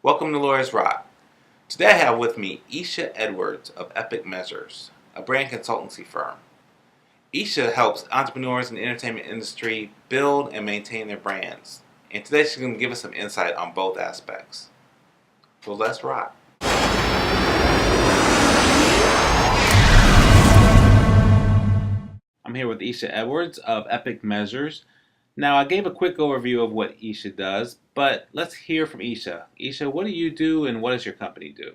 Welcome to Lawyers Rock. Today I have with me Isha Edwards of EPiC Measures, a brand consultancy firm. Isha helps entrepreneurs in the entertainment industry build and maintain their brands. And today she's going to give us some insight on both aspects. So let's rock. I'm here with Isha Edwards of EPiC Measures. Now, I gave a quick overview of what Isha does, but let's hear from Isha. Isha, what do you do and what does your company do?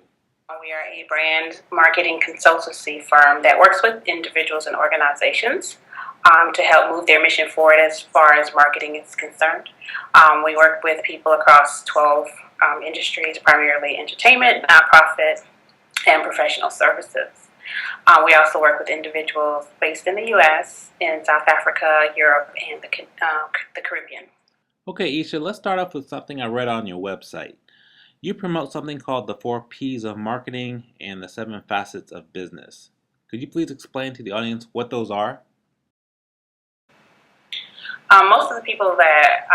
We are a brand marketing consultancy firm that works with individuals and organizations to help move their mission forward as far as marketing is concerned. We work with people across 12 industries, primarily entertainment, nonprofit, and professional services. We also work with individuals based in the U.S., in South Africa, Europe, and the Caribbean. Okay, Isha, let's start off with something I read on your website. You promote something called the 4 P's of marketing and the 7 facets of business. Could you please explain to the audience what those are? Most of the people that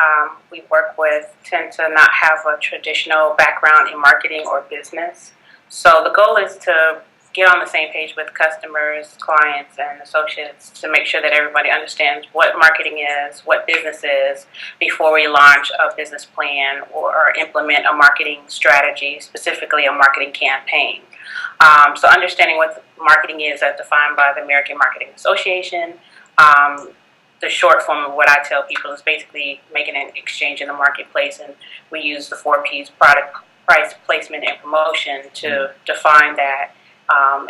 we work with tend to not have a traditional background in marketing or business. So the goal is to get on the same page with customers, clients, and associates to make sure that everybody understands what marketing is, what business is, before we launch a business plan or implement a marketing strategy, specifically a marketing campaign. So understanding what marketing is as defined by the American Marketing Association. The short form of what I tell people is basically making an exchange in the marketplace, and we use the 4 P's: product, price, placement, and promotion to define that.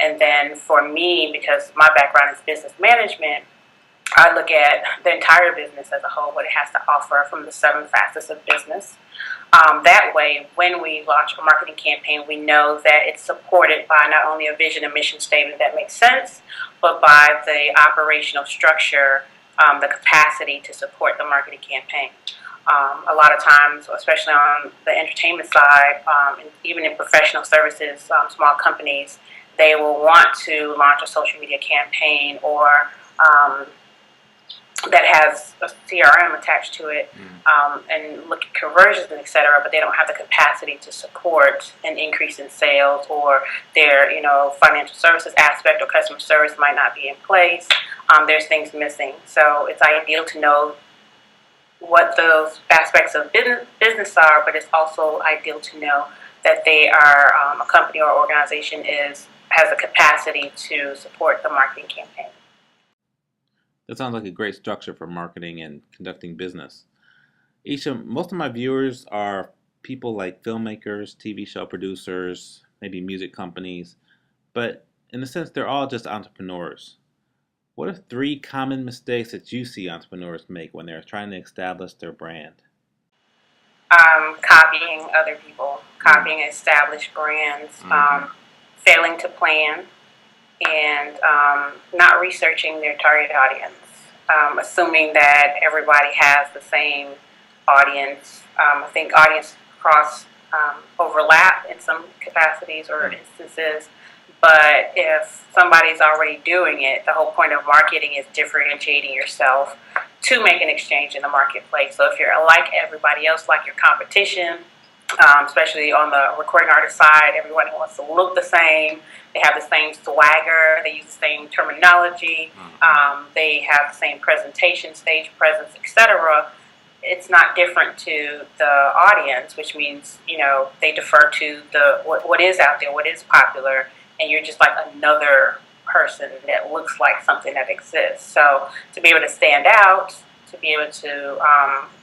And then for me, because my background is business management, I look at the entire business as a whole, what it has to offer from the 7 facets of business. That way, when we launch a marketing campaign, we know that it's supported by not only a vision and mission statement that makes sense, but by the operational structure, the capacity to support the marketing campaign. A lot of times, especially on the entertainment side, and even in professional services, small companies, they will want to launch a social media campaign or that has a CRM attached to it, and look at conversions and etc. But they don't have the capacity to support an increase in sales, or their financial services aspect or customer service might not be in place. There's things missing, so it's ideal to know what those aspects of business are, but it's also ideal to know that they are a company or organization has a capacity to support the marketing campaign. That sounds like a great structure for marketing and conducting business. Isha, most of my viewers are people like filmmakers, TV show producers, maybe music companies, but in a sense, they're all just entrepreneurs. What are 3 common mistakes that you see entrepreneurs make when they're trying to establish their brand? Copying other people, copying established brands, failing to plan, and not researching their target audience, assuming that everybody has the same audience. I think audience cross overlap in some capacities or instances, but if somebody's already doing it, the whole point of marketing is differentiating yourself to make an exchange in the marketplace. So if you're like everybody else, like your competition, especially on the recording artist side, everyone wants to look the same. They have the same swagger. They use the same terminology. They have the same presentation, stage presence, etc. It's not different to the audience, which means they defer to what is out there, what is popular, and you're just like another person that looks like something that exists. So to be able to stand out, to be able to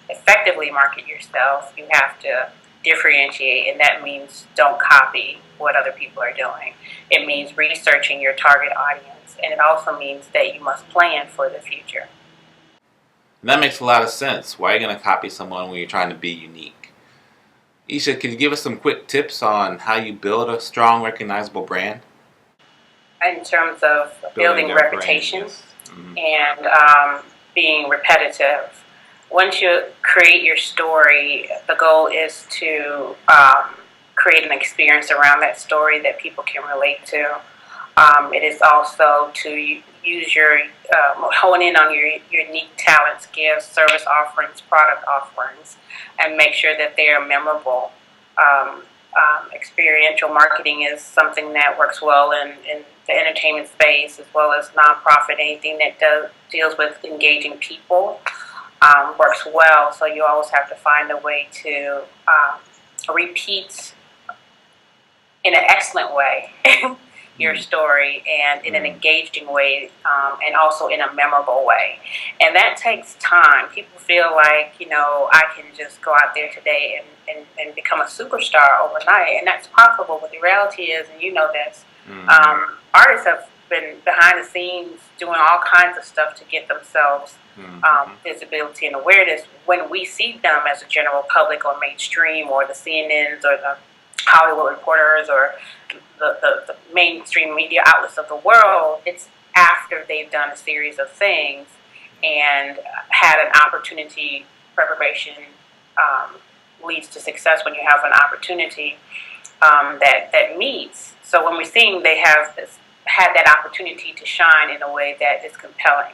effectively market yourself, you have to differentiate, and that means don't copy what other people are doing. It means researching your target audience, and it also means that you must plan for the future. That makes a lot of sense. Why are you going to copy someone when you're trying to be unique? Isha, can you give us some quick tips on how you build a strong, recognizable brand? In terms of building reputation and being repetitive. Once you create your story, the goal is to create an experience around that story that people can relate to. It is also to use hone in on your unique talents, gifts, service offerings, product offerings, and make sure that they are memorable. experiential marketing is something that works well in the entertainment space as well as nonprofit. Anything that deals with engaging people works well. So you always have to find a way to repeat in an excellent way your story and in an engaging way and also in a memorable way. And that takes time. People feel like, I can just go out there today and become a superstar overnight. And that's possible. But the reality is, and you know this, artists have been behind the scenes doing all kinds of stuff to get themselves visibility and awareness. When we see them as a general public or mainstream or the CNNs or the Hollywood reporters or the mainstream media outlets of the world, it's after they've done a series of things and had an opportunity. Preparation leads to success when you have an opportunity that meets. So when we're seeing they have had that opportunity to shine in a way that is compelling.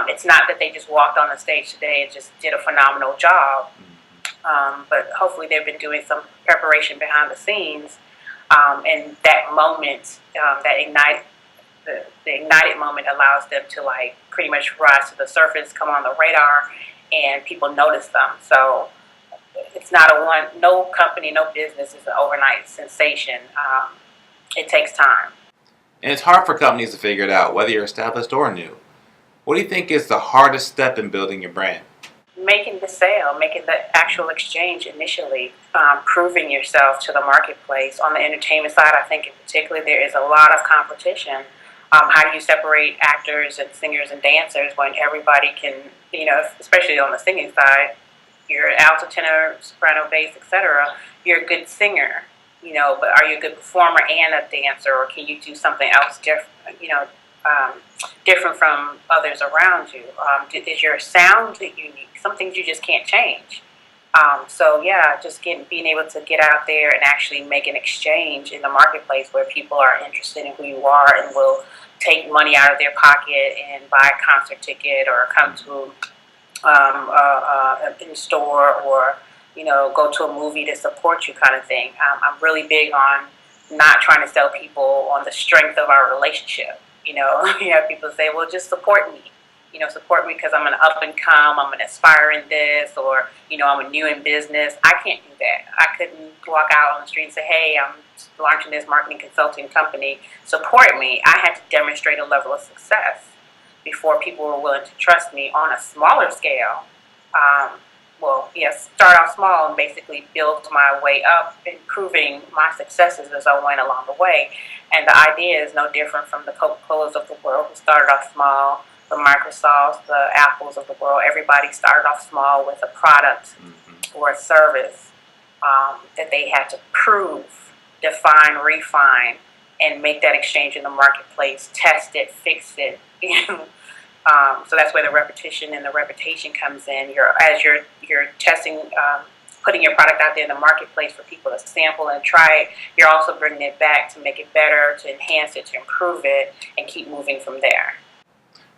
It's not that they just walked on the stage today and just did a phenomenal job. But hopefully they've been doing some preparation behind the scenes, and that moment, the ignited moment allows them to pretty much rise to the surface, come on the radar, and people notice them. So it's not no company, no business is an overnight sensation. It takes time. And it's hard for companies to figure it out, whether you're established or new. What do you think is the hardest step in building your brand? Making the sale, making the actual exchange initially, proving yourself to the marketplace. On the entertainment side, I think in particular, there is a lot of competition. How do you separate actors and singers and dancers when everybody can, especially on the singing side, you're an alto, tenor, soprano, bass, etc. You're a good singer, but are you a good performer and a dancer, or can you do something else different, different from others around you? Is your sound unique? Some things you just can't change. Just being able to get out there and actually make an exchange in the marketplace where people are interested in who you are and will take money out of their pocket and buy a concert ticket or come to in store or go to a movie to support you, kind of thing. I'm really big on not trying to sell people on the strength of our relationship. You have people say, well, just support me. Support me because I'm an up and come, I'm an aspire in this, or, I'm a new in business. I can't do that. I couldn't walk out on the street and say, hey, I'm launching this marketing consulting company, support me. I had to demonstrate a level of success before people were willing to trust me on a smaller scale. Start off small and basically build my way up, improving my successes as I went along the way. And the idea is no different from the Coca-Colas of the world who started off small, the Microsofts, the Apples of the world. Everybody started off small with a product or a service that they had to prove, define, refine, and make that exchange in the marketplace, test it, fix it. So that's where the repetition and the reputation comes in. As you're testing, putting your product out there in the marketplace for people to sample and try it, you're also bringing it back to make it better, to enhance it, to improve it, and keep moving from there.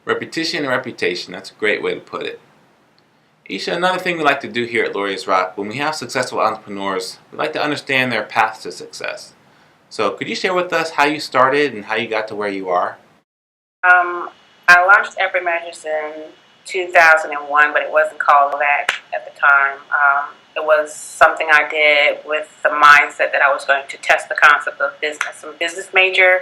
Repetition and reputation, that's a great way to put it. Isha, another thing we like to do here at Laureus Rock, when we have successful entrepreneurs, we like to understand their path to success. So could you share with us how you started and how you got to where you are? I launched EPiC Measures in 2001, but it wasn't called that at the time. It was something I did with the mindset that I was going to test the concept of business. I'm a business major,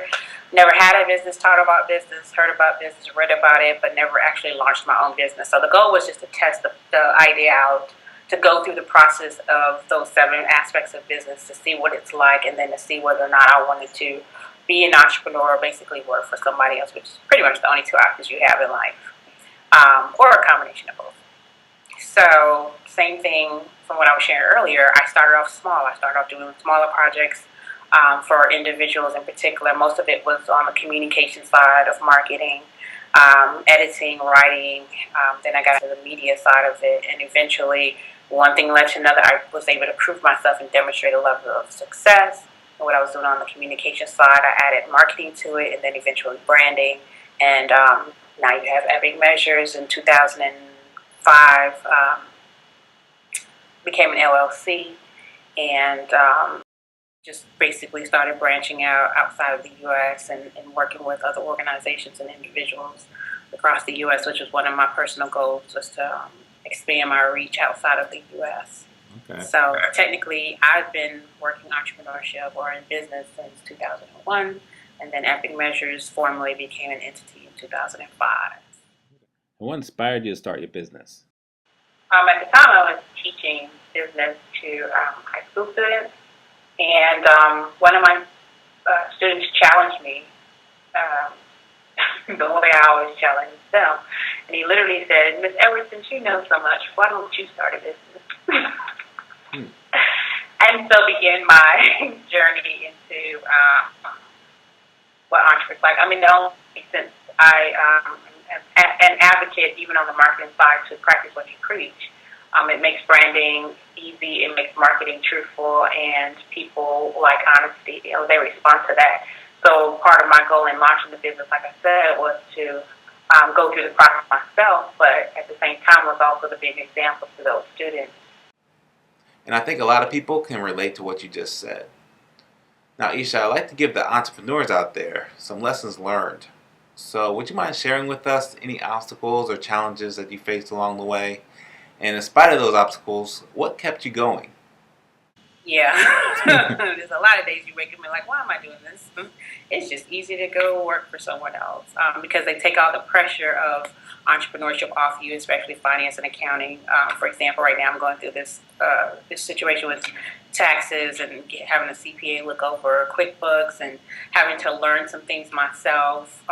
never had a business, taught about business, heard about business, read about it, but never actually launched my own business. So the goal was just to test the idea out, to go through the process of those 7 aspects of business to see what it's like, and then to see whether or not I wanted to be an entrepreneur or basically work for somebody else, which is pretty much the only 2 options you have in life, or a combination of both. So same thing from what I was sharing earlier, I started off small. I started off doing smaller projects for individuals in particular. Most of it was on the communication side of marketing, editing, writing. Then I got to the media side of it, and eventually one thing led to another. I was able to prove myself and demonstrate a level of success. And what I was doing on the communication side, I added marketing to it, and then eventually branding. And now you have EPiC Measures. In 2005, became an LLC, and just basically started branching out outside of the U.S. and working with other organizations and individuals across the U.S., which was one of my personal goals, was to expand my reach outside of the U.S. Okay. So technically, I've been working entrepreneurship or in business since 2001, and then EPiC Measures formally became an entity in 2005. And what inspired you to start your business? At the time, I was teaching business to high school students, and one of my students challenged me the way I always challenge them. And he literally said, "Miss Edwards, since you know so much, why don't you start a business?" And so began my journey into what entrepreneurs like. I mean, the only since I am an advocate, even on the marketing side, to practice what you preach. It makes branding easy. It makes marketing truthful, and people like honesty. They respond to that. So part of my goal in launching the business, like I said, was to go through the process myself, but at the same time was also to be an example to those students. And I think a lot of people can relate to what you just said. Now, Isha, I'd like to give the entrepreneurs out there some lessons learned. So, would you mind sharing with us any obstacles or challenges that you faced along the way? And in spite of those obstacles, what kept you going? Yeah, there's a lot of days you wake up and be like, why am I doing this? It's just easy to go work for someone else because they take all the pressure of entrepreneurship off you, especially finance and accounting. For example, right now I'm going through this situation with taxes and having a CPA look over QuickBooks and having to learn some things myself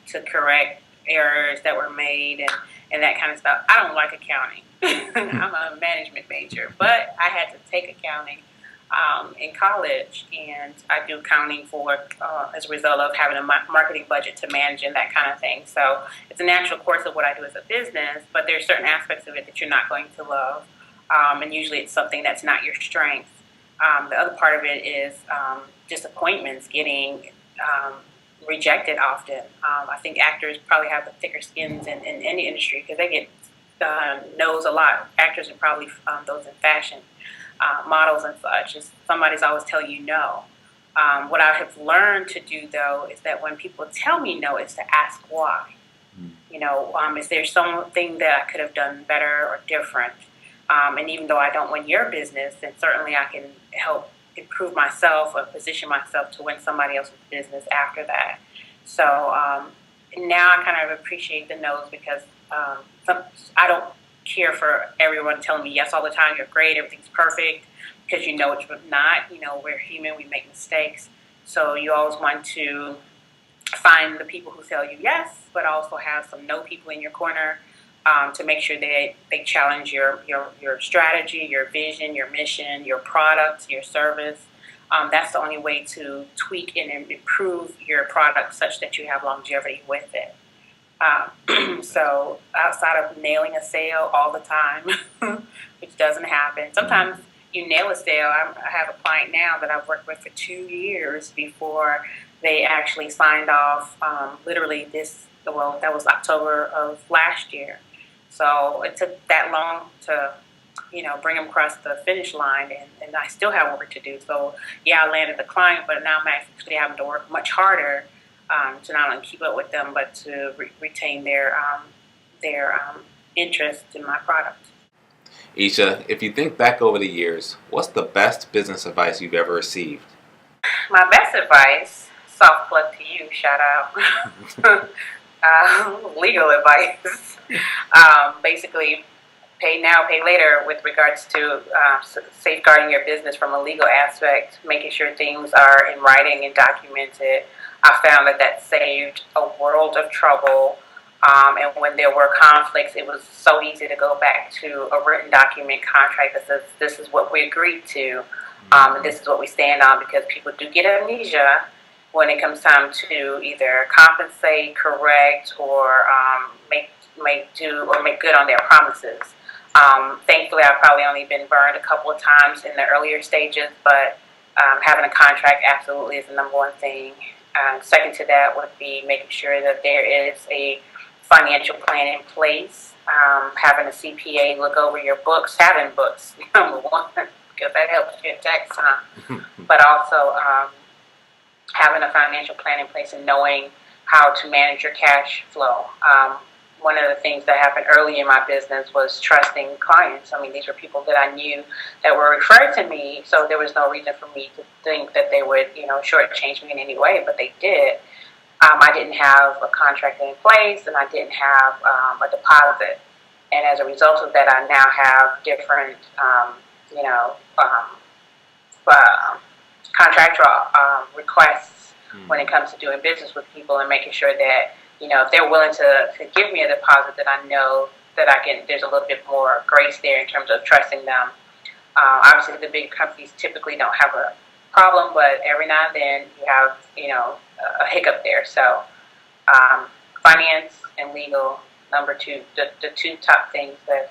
to correct errors that were made and that kind of stuff. I don't like accounting. I'm a management major, but I had to take accounting in college, and I do accounting for as a result of having a marketing budget to manage and that kind of thing. So it's a natural course of what I do as a business, but there's certain aspects of it that you're not going to love, and usually it's something that's not your strength. The other part of it is disappointments, getting rejected often. I think actors probably have the thicker skins in any industry because they get knows a lot. Actors and probably those in fashion, models and such. Is somebody's always telling you no. What I have learned to do though is that when people tell me no, is to ask why. Is there something that I could have done better or different? And even though I don't win your business, then certainly I can help improve myself or position myself to win somebody else's business after that. So now I kind of appreciate the no's because I don't care for everyone telling me yes all the time. You're great, everything's perfect, because it's not. We're human, we make mistakes. So you always want to find the people who tell you yes, but also have some no people in your corner to make sure they challenge your strategy, your vision, your mission, your product, your service. That's the only way to tweak and improve your product such that you have longevity with it. So outside of nailing a sale all the time, which doesn't happen, sometimes you nail a sale. I have a client now that I've worked with for 2 years before they actually signed off. Literally that was October of last year. So it took that long to, bring them across the finish line, and I still have work to do. So yeah, I landed the client, but now I'm actually having to work much harder to not only keep up with them, but to retain their interest in my product. Isha, if you think back over the years, what's the best business advice you've ever received? My best advice, soft plug to you, shout out, legal advice. Basically, pay now, pay later with regards to safeguarding your business from a legal aspect, making sure things are in writing and documented. I found that saved a world of trouble. And when there were conflicts, it was so easy to go back to a written document contract that says this is what we agreed to, and this is what we stand on, because people do get amnesia when it comes time to either compensate, correct, or make good on their promises. Thankfully, I've probably only been burned a couple of times in the earlier stages, but having a contract absolutely is the number one thing. Second to that would be making sure that there is a financial plan in place, having a CPA look over your books, having books, number one. because that helps your tax time. But also having a financial plan in place and knowing how to manage your cash flow. One of the things that happened early in my business was trusting clients. I mean, these were people that I knew that were referred to me, so there was no reason for me to think that they would, shortchange me in any way, but they did. I didn't have a contract in place, and I didn't have a deposit. And as a result of that, I now have different, contractual requests when it comes to doing business with people and making sure that, if they're willing to give me a deposit, that I know that there's a little bit more grace there in terms of trusting them. Obviously, the big companies typically don't have a problem, but every now and then you have, a hiccup there. So, finance and legal, number two, the two top things that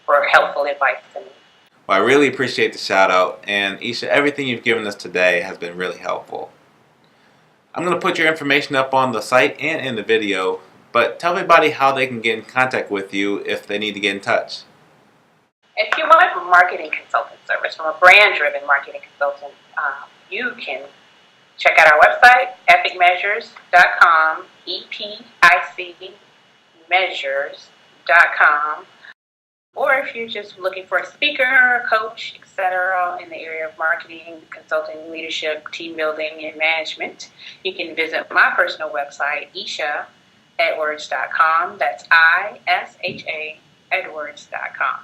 were helpful advice to me. Well, I really appreciate the shout out, and Isha, everything you've given us today has been really helpful. I'm going to put your information up on the site and in the video, but tell everybody how they can get in contact with you if they need to get in touch. If you want a marketing consulting service from a brand-driven marketing consultant, you can check out our website, epicmeasures.com, EPiC measures.com. Or if you're just looking for a speaker, a coach, etc., in the area of marketing, consulting, leadership, team building, and management, you can visit my personal website, ishaedwards.com. That's ISHA Edwards.com.